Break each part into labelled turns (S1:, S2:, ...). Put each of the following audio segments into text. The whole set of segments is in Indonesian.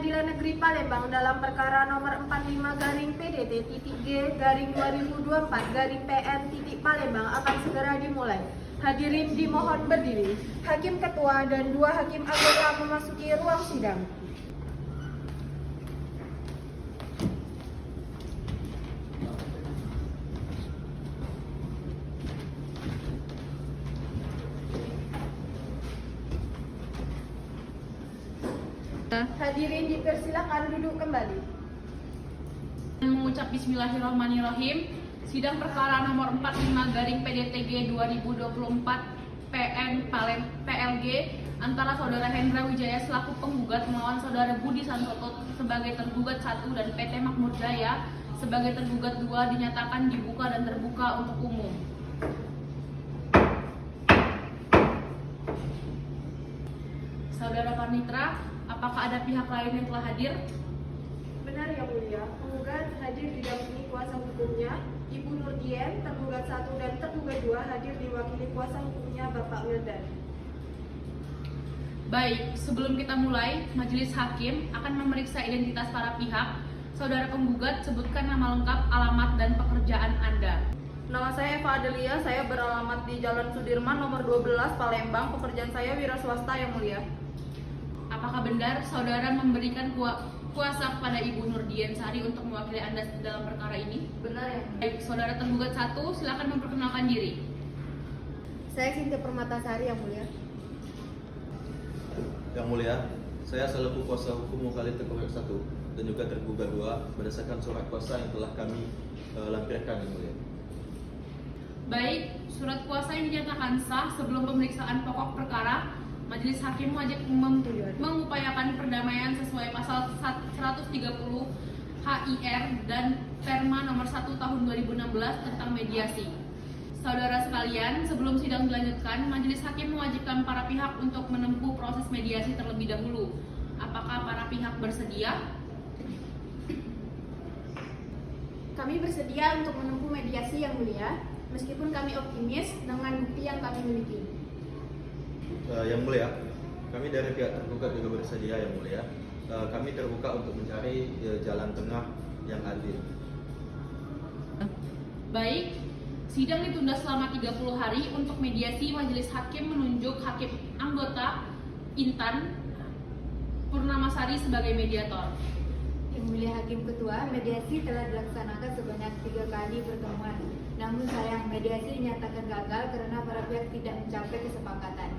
S1: Pengadilan Negeri Palembang dalam perkara nomor 45-PDT-G-2024-PN Palembang akan segera dimulai. Hadirin dimohon berdiri. Hakim Ketua dan 2 hakim anggota memasuki ruang sidang. Hadirin dipersilakan duduk kembali.
S2: Mengucap Bismillahirrahmanirrahim. Sidang perkara nomor 45-PDTG 2024-PN PLG antara Saudara Hendra Wijaya selaku penggugat melawan Saudara Budi Santoso sebagai tergugat 1 dan PT Makmur Jaya sebagai tergugat 2 dinyatakan dibuka dan terbuka untuk umum. Saudara Panitra, apakah ada pihak lain yang telah hadir?
S1: Benar Yang Mulia, penggugat hadir didampingi kuasa hukumnya, Ibu Nurdien, tergugat 1 dan tergugat 2 hadir diwakili kuasa hukumnya Bapak Wildan.
S2: Baik, sebelum kita mulai, Majelis Hakim akan memeriksa identitas para pihak. Saudara penggugat, sebutkan nama lengkap, alamat, dan pekerjaan Anda.
S3: Nama saya Eva Adelia, saya beralamat di Jalan Sudirman nomor 12 Palembang. Pekerjaan saya wira swasta Yang Mulia.
S2: Apakah benar saudara memberikan kuasa kepada Ibu Nurdien Sari untuk mewakili Anda dalam perkara ini?
S3: Benar ya?
S2: Baik, saudara tergugat 1, silakan memperkenalkan diri.
S1: Saya Sinta Permatasari Yang Mulia.
S4: Yang Mulia, saya selaku kuasa hukum mewakili tergugat 1 dan juga tergugat 2 berdasarkan surat kuasa yang telah kami lampirkan Yang Mulia.
S2: Baik, surat kuasa yang dinyatakan sah. Sebelum pemeriksaan pokok perkara, Majelis Hakim wajib mengupayakan perdamaian sesuai pasal 130 HIR dan Perma nomor 1 tahun 2016 tentang mediasi. Saudara sekalian, sebelum sidang dilanjutkan, Majelis Hakim mewajibkan para pihak untuk menempuh proses mediasi terlebih dahulu. Apakah para pihak bersedia?
S1: Kami bersedia untuk menempuh mediasi Yang Mulia, meskipun kami optimis dengan bukti yang kami miliki.
S4: Yang Mulia, kami dari pihak tergugat juga bersedia Yang Mulia. Kami terbuka untuk mencari jalan tengah yang adil.
S2: Baik, sidang ditunda selama 30 hari untuk mediasi. Majelis Hakim menunjuk Hakim Anggota Intan Purnamasari sebagai mediator.
S5: Yang Mulia Hakim Ketua, mediasi telah dilaksanakan sebanyak 3 kali pertemuan. Namun sayang, mediasi dinyatakan gagal karena para pihak tidak mencapai kesepakatan.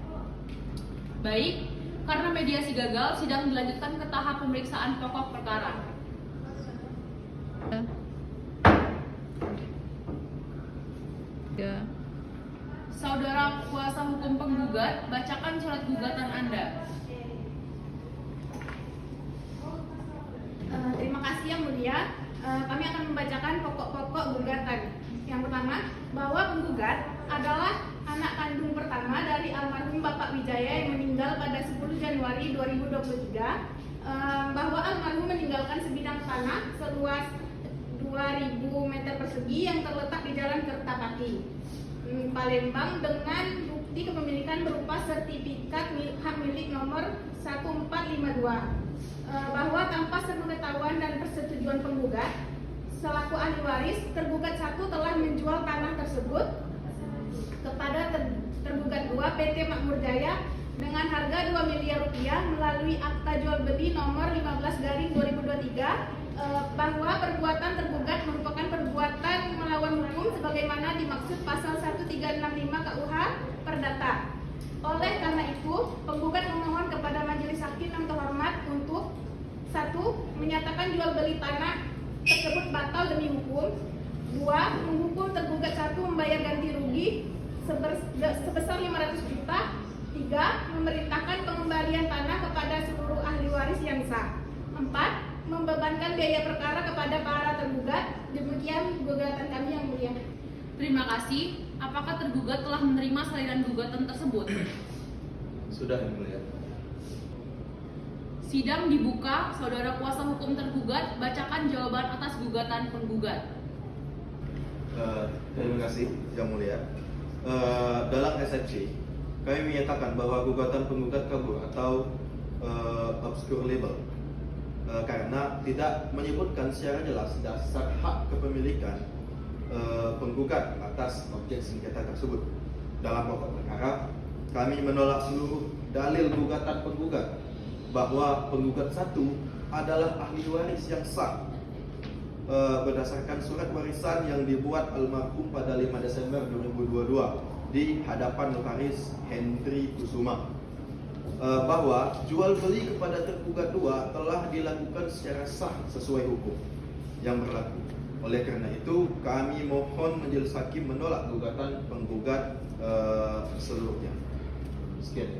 S2: Baik, karena mediasi gagal, sidang dilanjutkan ke tahap pemeriksaan pokok perkara. Saudara kuasa hukum penggugat, bacakan surat gugatan Anda.
S1: Terima kasih Yang Mulia. Kami akan membacakan pokok-pokok gugatan. Yang pertama, bahwa penggugat adalah anak kandung pertama dari almarhum Bapak Wijaya yang meninggal pada 10 Januari 2023. Bahwa almarhum meninggalkan sebidang tanah seluas 2000 meter persegi yang terletak di Jalan Kertapati, Palembang, dengan bukti kepemilikan berupa sertifikat hak milik nomor 1452. Bahwa tanpa sepengetahuan dan persetujuan penggugat selaku ahli waris, tergugat 1 telah menjual tanah tersebut kepada tergugat 2 PT Makmur Jaya dengan harga 2 miliar rupiah melalui akta jual beli nomor 15/2023. Bahwa perbuatan tergugat merupakan perbuatan melawan hukum sebagaimana dimaksud pasal 1365 KUH Perdata. Oleh karena itu, penggugat memohon kepada Majelis Hakim yang terhormat untuk 1. Menyatakan jual beli tanah tersebut batal demi hukum. 2. Menghukum tergugat 1 membayar ganti rugi sebesar 500 juta. 3. Memerintahkan pengembalian tanah kepada seluruh ahli waris yang sah. 4. Membebankan biaya perkara kepada para tergugat. Demikian gugatan kami Yang Mulia.
S2: Terima kasih. Apakah tergugat telah menerima salinan gugatan tersebut?
S4: Sudah Yang Mulia.
S2: Sidang dibuka. Saudara kuasa hukum tergugat, bacakan jawaban atas gugatan penggugat.
S4: Terima kasih Yang Mulia. Dalam eksepsi, kami menyatakan bahwa gugatan penggugat kabur atau obscure libel karena tidak menyebutkan secara jelas dasar hak kepemilikan penggugat atas objek sengketa tersebut. Dalam pokok perkara, kami menolak seluruh dalil gugatan penggugat bahwa penggugat satu adalah ahli waris yang sah berdasarkan surat warisan yang dibuat almarhum pada 5 Desember 2022 di hadapan notaris Hendri Kusuma, bahwa jual beli kepada tergugat 2 telah dilakukan secara sah sesuai hukum yang berlaku. Oleh karena itu, kami mohon majelis hakim menolak gugatan penggugat seluruhnya. Sekian.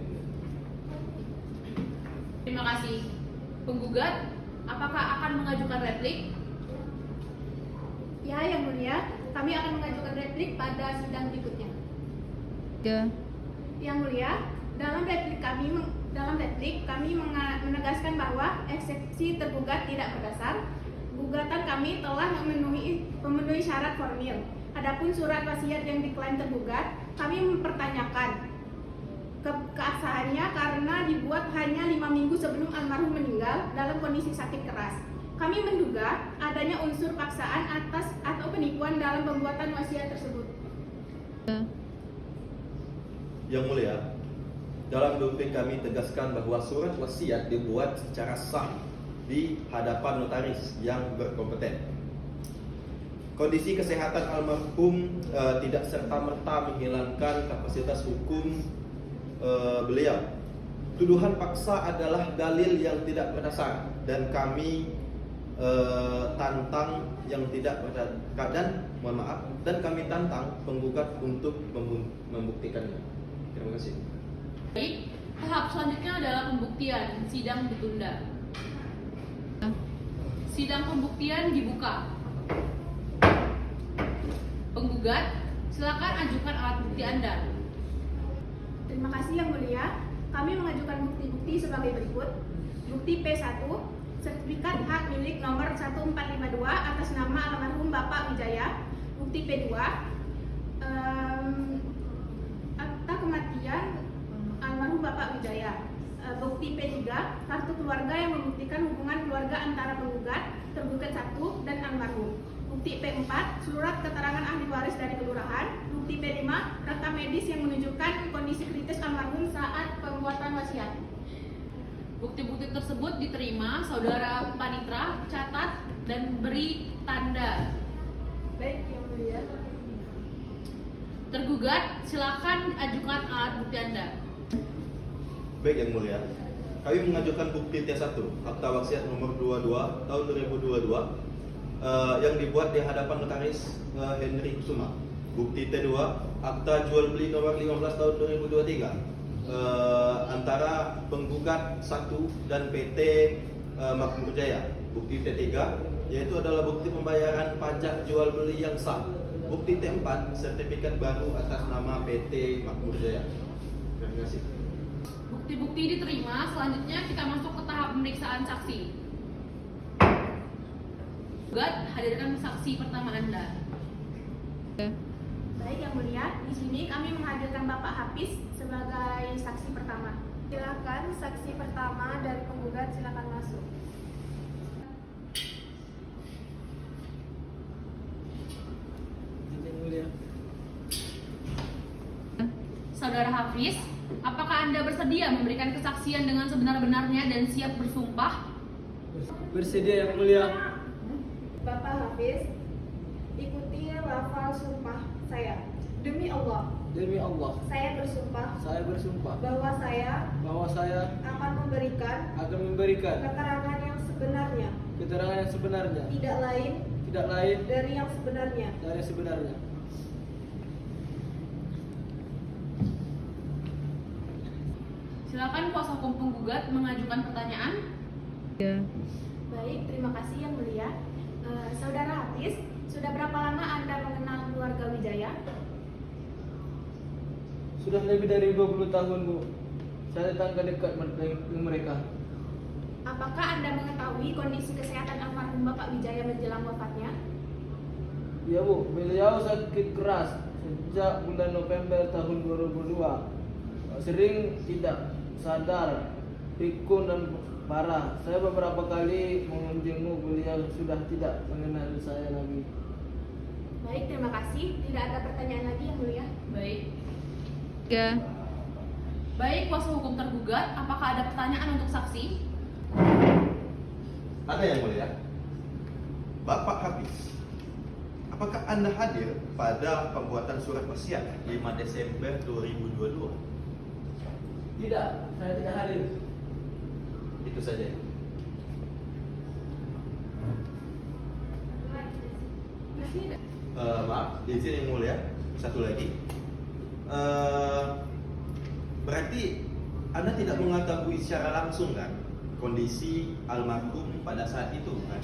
S2: Terima kasih. Penggugat, apakah akan mengajukan replik?
S1: Ya, Yang Mulia, kami akan mengajukan replik pada sidang berikutnya. Yang Mulia, dalam replik kami menegaskan bahwa eksepsi tergugat tidak berdasar. Gugatan kami telah memenuhi syarat formil. Adapun surat wasiat yang diklaim tergugat, kami mempertanyakan keabsahannya karena dibuat hanya 5 minggu sebelum almarhum meninggal dalam kondisi sakit keras. Kami menduga adanya unsur paksaan atau penipuan dalam pembuatan wasiat tersebut.
S4: Yang Mulia, dalam doktrin kami tegaskan bahwa surat wasiat dibuat secara sah di hadapan notaris yang berkompeten. Kondisi kesehatan almarhum tidak serta-merta menghilangkan kapasitas hukum beliau. Tuduhan paksa adalah dalil yang tidak berdasar dan kami tantang yang tidak berdasar dan kami tantang penggugat untuk membuktikannya. Terima kasih.
S2: Baik, tahap selanjutnya adalah pembuktian. Sidang ditunda. Sidang pembuktian dibuka. Penggugat, silakan ajukan alat bukti Anda.
S1: Terima kasih Yang Mulia. Kami mengajukan bukti-bukti sebagai berikut. Bukti P1, sertifikat hak milik nomor 1452 atas nama almarhum Bapak Wijaya. Bukti P2, akta kematian almarhum Bapak Wijaya. Bukti P3, kartu keluarga yang membuktikan hubungan keluarga antara penggugat, tergugat 1 dan almarhum. Bukti P4, surat keterangan ahli waris dari kelurahan. Bukti P5, rekam medis yang menunjukkan kondisi kritis almarhum saat pembuatan wasiat.
S2: Bukti-bukti tersebut diterima, Saudara Panitra catat dan beri tanda.
S1: Baik, Yang Mulia.
S2: Tergugat, silakan ajukan alat bukti Anda.
S4: Baik Yang Mulia, kami mengajukan bukti T1, akta wasiat nomor 22 tahun 2022 yang dibuat di hadapan notaris Hendri Kusuma. Bukti T2, akta jual beli nomor 15 tahun 2023 antara penggugat 1 dan PT Makmur Jaya. Bukti T3 yaitu adalah bukti pembayaran pajak jual beli yang sah. Bukti T4, sertifikat baru atas nama PT Makmur Jaya. Terima kasih.
S2: Bukti-bukti diterima, selanjutnya kita masuk ke tahap pemeriksaan saksi. Penggugat, hadirkan saksi pertama Anda.
S1: Baik Yang Mulia, di sini kami menghadirkan Bapak Hafiz sebagai saksi pertama. Silakan saksi pertama dari penggugat, silakan masuk.
S2: Saudara Hafiz, apakah Anda bersedia memberikan kesaksian dengan sebenar-benarnya dan siap bersumpah?
S6: Bersedia Yang Mulia.
S1: Bapak Hafiz, ikuti lafal sumpah saya. Demi Allah,
S6: Demi Allah,
S1: saya bersumpah
S6: saya bersumpah
S1: bahwa saya akan memberikan
S6: akan memberikan
S1: keterangan yang sebenarnya,
S6: keterangan yang sebenarnya,
S1: tidak lain dari yang sebenarnya.
S6: dari sebenarnya.
S2: Silakan kuasa hukum penggugat mengajukan pertanyaan.
S1: Baik, terima kasih Yang Mulia. Saudara Hafiz, sudah berapa lama Anda mengenal keluarga Wijaya?
S6: Sudah lebih dari 20 tahun, Bu. Saya tetangga dekat dengan mereka.
S1: Apakah Anda mengetahui kondisi kesehatan almarhum Bapak Wijaya menjelang wafatnya?
S6: Ya, Bu. Beliau sakit keras sejak bulan November tahun 2002. Sering tidak sadar, pikun dan parah. Saya beberapa kali mengunjungi beliau sudah tidak mengenal saya lagi.
S1: Baik, terima kasih. Tidak ada pertanyaan lagi yang mulia.
S2: Baik.
S5: 3.
S2: Baik, kuasa hukum tergugat, apakah ada pertanyaan untuk saksi?
S4: Ada yang mulia. Bapak Hafiz, apakah Anda hadir pada pembuatan surat wasiat 5 Desember 2022?
S6: Tidak, saya tidak hadir.
S4: Itu saja. Maaf, izin yang mulia. Satu lagi. Berarti Anda tidak mengetahui secara langsung kan kondisi almarhum pada saat itu kan?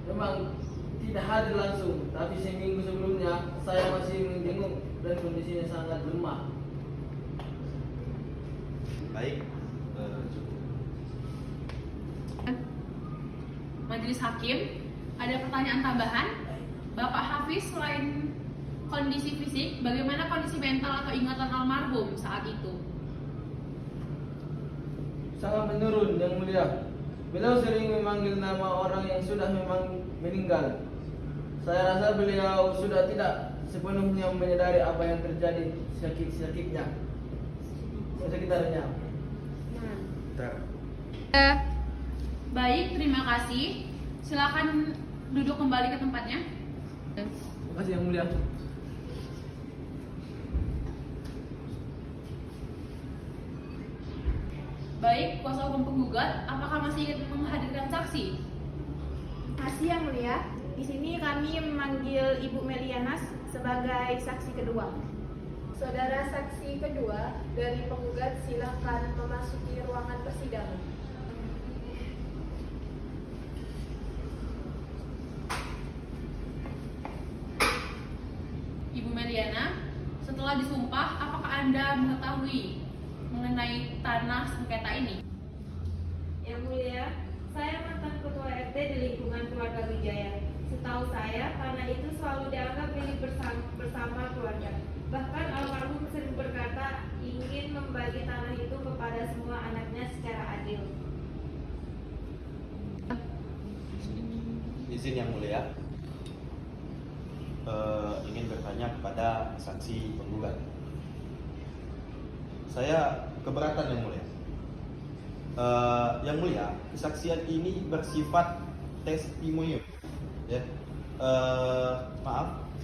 S6: Memang tidak hadir langsung, tapi seminggu sebelumnya saya masih menjenguk dan kondisinya sangat lemah.
S4: Baik, cukup.
S2: Majelis Hakim, ada pertanyaan tambahan? Bapak Hafiz, selain kondisi fisik, bagaimana kondisi mental atau ingatan almarhum saat itu?
S6: Sangat menurun, yang mulia. Beliau sering memanggil nama orang yang sudah memang meninggal. Saya rasa beliau sudah tidak sepenuhnya menyadari apa yang terjadi sekitarnya.
S2: Baik, terima kasih. Silakan duduk kembali ke tempatnya.
S6: Terima kasih, yang mulia.
S2: Baik, kuasa hukum penggugat, apakah masih ingin menghadirkan saksi?
S1: Kasih yang mulia. Di sini kami memanggil Ibu Meliana sebagai saksi kedua.
S7: Saudara saksi kedua dari penggugat silakan memasuki ruangan persidangan.
S2: Ibu Meliana, setelah disumpah, apakah Anda mengetahui mengenai tanah sengketa ini?
S8: Yang mulia, saya mantan ketua RT di lingkungan keluarga Wijaya. Setahu saya, tanah itu selalu dianggap milik bersama keluarga. Bahkan almarhum sering berkata ingin membagi tanah itu kepada semua anaknya secara adil.
S4: Izin yang mulia. Ingin bertanya kepada saksi penggugat. Saya keberatan yang mulia. Yang mulia, kesaksian ini bersifat testimonium, ya.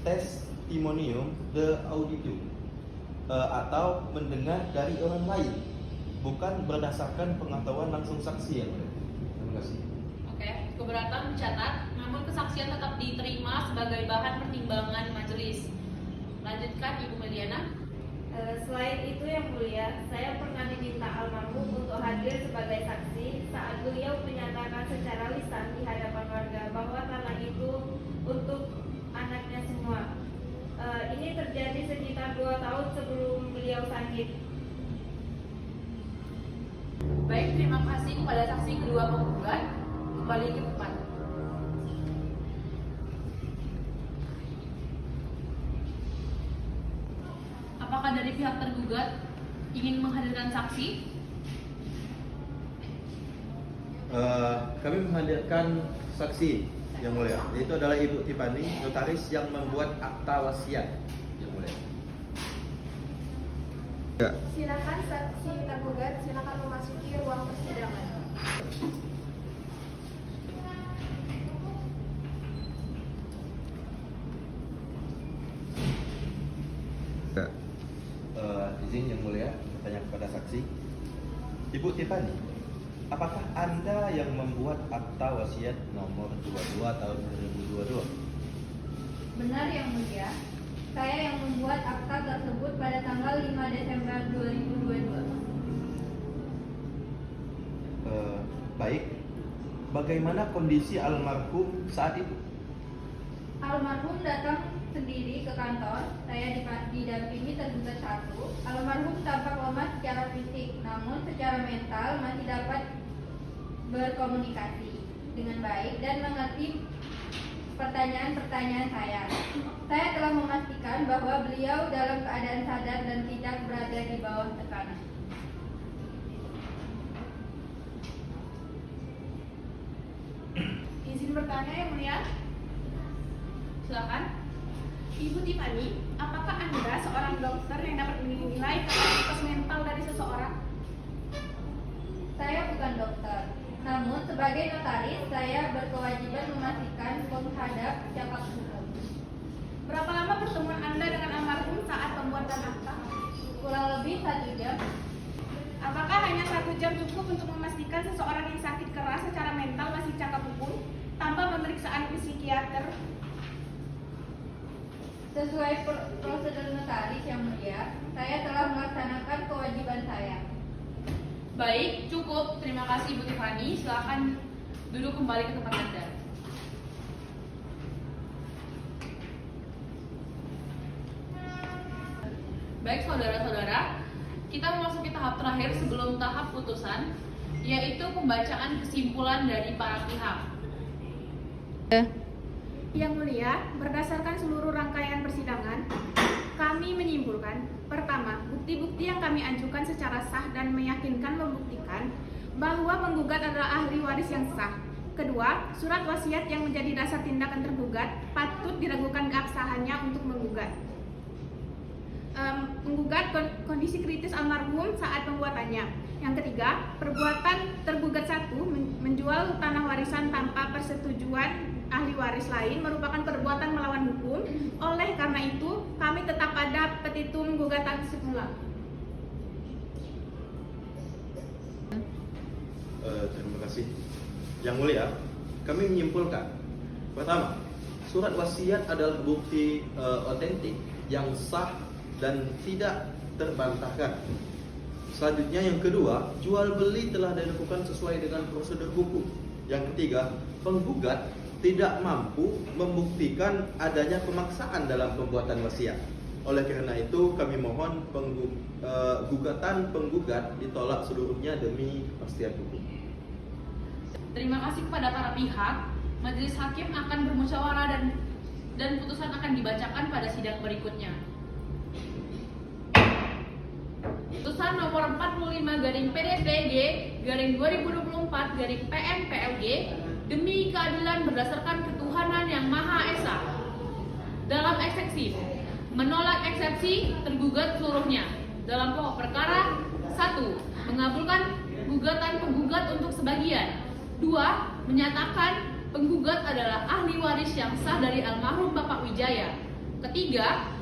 S4: Testimonium de auditum, atau mendengar dari orang lain, bukan berdasarkan pengetahuan langsung saksi yang mulia. Terima kasih.
S2: Oke, keberatan mencatat, namun kesaksian tetap diterima sebagai bahan pertimbangan majelis. Lanjutkan, Ibu Meliana.
S8: Selain itu yang mulia, saya pernah diminta almarhum untuk hadir sebagai saksi saat beliau menyatakan secara lisan di hadapan warga bahwa tanah itu untuk anaknya semua. Ini terjadi sekitar 2 tahun sebelum beliau sakit.
S2: Baik, terima kasih kepada saksi kedua penggugat. Kembali ke tempat. Apakah dari pihak tergugat ingin menghadirkan saksi?
S4: Kami menghadirkan saksi yang mulia. Itu adalah Ibu Tipani, notaris yang membuat akta wasiat yang mulia.
S7: Silakan saksi tergugat, silakan memasuki ruang persidangan.
S4: Izin yang mulia, bertanya kepada saksi. Ibu Tipani, apakah Anda yang membuat akta wasiat nomor 22 tahun 2022?
S5: Benar yang mulia, saya yang membuat akta tersebut pada tanggal 5 Desember 2022.
S4: Baik, bagaimana kondisi almarhum saat itu?
S5: Almarhum datang sendiri ke kantor, saya didampingi tergugat 1. Almarhum tampak lemah secara fisik, namun secara mental masih dapat berkomunikasi dengan baik dan mengerti pertanyaan-pertanyaan saya. Saya telah memastikan bahwa beliau dalam keadaan sadar dan tidak berada di bawah tekanan.
S1: Izin bertanya yang mulia.
S2: Silakan.
S1: Ibu Tiffany, apakah Anda seorang dokter yang dapat menilai kapasitas mental dari seseorang?
S5: Saya bukan dokter, namun sebagai notaris saya berkewajiban memastikan menghadap siapa hukum.
S1: Berapa lama pertemuan Anda dengan almarhum saat pembuatan akta?
S5: Kurang lebih 1 jam.
S1: Apakah hanya 1 jam cukup untuk memastikan seseorang yang sakit keras secara mental masih cakap hukum tanpa pemeriksaan psikiater?
S5: Sesuai prosedur notaris yang mulia, saya telah melaksanakan kewajiban saya.
S2: Baik, cukup. Terima kasih Bu Tiffany. Silakan duduk kembali ke tempat Anda. Baik saudara-saudara, kita memasuki tahap terakhir sebelum tahap putusan, yaitu pembacaan kesimpulan dari para pihak.
S1: Yang mulia, berdasarkan seluruh rangkaian persidangan, kami menyimpulkan, pertama, bukti-bukti yang kami ajukan secara sah dan meyakinkan membuktikan bahwa penggugat adalah ahli waris yang sah. Kedua, surat wasiat yang menjadi dasar tindakan tergugat patut diragukan keabsahannya untuk menggugat. Menggugat kondisi kritis almarhum saat pembuatannya. Yang ketiga, perbuatan tergugat 1 menjual tanah warisan tanpa persetujuan ahli waris lain merupakan perbuatan melawan hukum. Oleh karena itu, kami tetap pada petitum gugatan semula.
S4: Terima kasih. Yang mulia, kami menyimpulkan, pertama, surat wasiat adalah bukti otentik yang sah dan tidak terbantahkan. Selanjutnya yang kedua, jual beli telah dilakukan sesuai dengan prosedur hukum. Yang ketiga, penggugat tidak mampu membuktikan adanya pemaksaan dalam pembuatan wasiat. Oleh karena itu, kami mohon gugatan penggugat ditolak seluruhnya demi kepastian hukum.
S2: Terima kasih kepada para pihak. Majelis hakim akan bermusyawarah dan putusan akan dibacakan pada sidang berikutnya. Putusan nomor 45/PDTG/2024/PN-PLG demi keadilan berdasarkan ketuhanan yang Maha Esa. Dalam eksepsi, menolak eksepsi tergugat seluruhnya. Dalam pokok perkara, 1. Mengabulkan gugatan penggugat untuk sebagian. 2. Menyatakan penggugat adalah ahli waris yang sah dari almarhum Bapak Wijaya. Ketiga,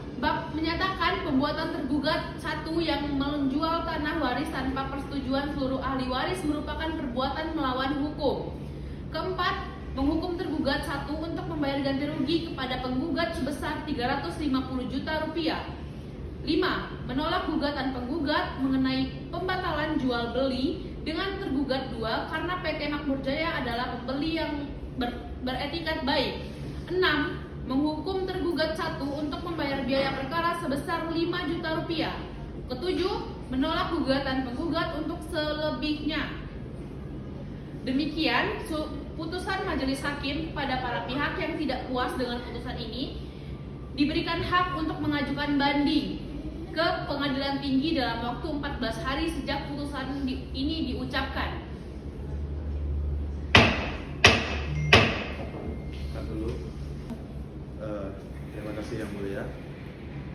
S2: menyatakan pembuatan tergugat 1 yang menjual tanah waris tanpa persetujuan seluruh ahli waris merupakan perbuatan melawan hukum. Keempat, menghukum tergugat 1 untuk membayar ganti rugi kepada penggugat sebesar 350 juta rupiah. 5. Menolak gugatan penggugat mengenai pembatalan jual beli dengan tergugat 2 karena PT Makmur Jaya adalah pembeli yang beretikat baik. 6. Menghukum tergugat 1 untuk membayar biaya perkara sebesar 5 juta rupiah. Ketujuh, menolak gugatan penggugat untuk selebihnya. Demikian putusan majelis hakim pada para pihak yang tidak puas dengan putusan ini diberikan hak untuk mengajukan banding ke pengadilan tinggi dalam waktu 14 hari sejak putusan ini diucapkan.
S4: Dulu. Terima kasih yang mulia.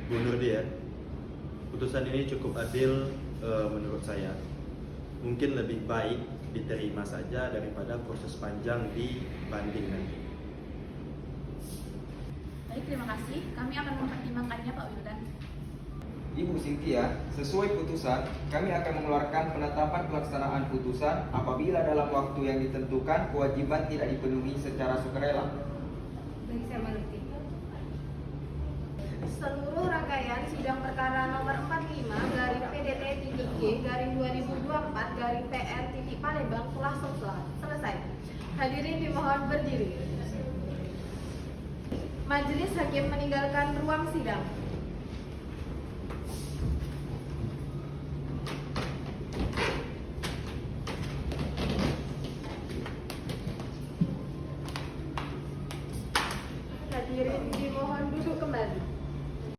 S4: Bu Nurdia, putusan ini cukup adil menurut saya. Mungkin lebih baik diterima saja daripada proses panjang di banding nanti.
S1: Baik, terima kasih. Kami akan mempertimbangkannya, Pak Wildan.
S9: Ibu Cynthia, sesuai putusan, kami akan mengeluarkan penetapan pelaksanaan putusan apabila dalam waktu yang ditentukan kewajiban tidak dipenuhi secara sukarela.
S5: Bagi saya mengerti.
S7: Seluruh rangkaian sidang perkara nomor 45/3G/2024/PN telah selesai. Hadirin dimohon berdiri. Majelis hakim meninggalkan ruang sidang.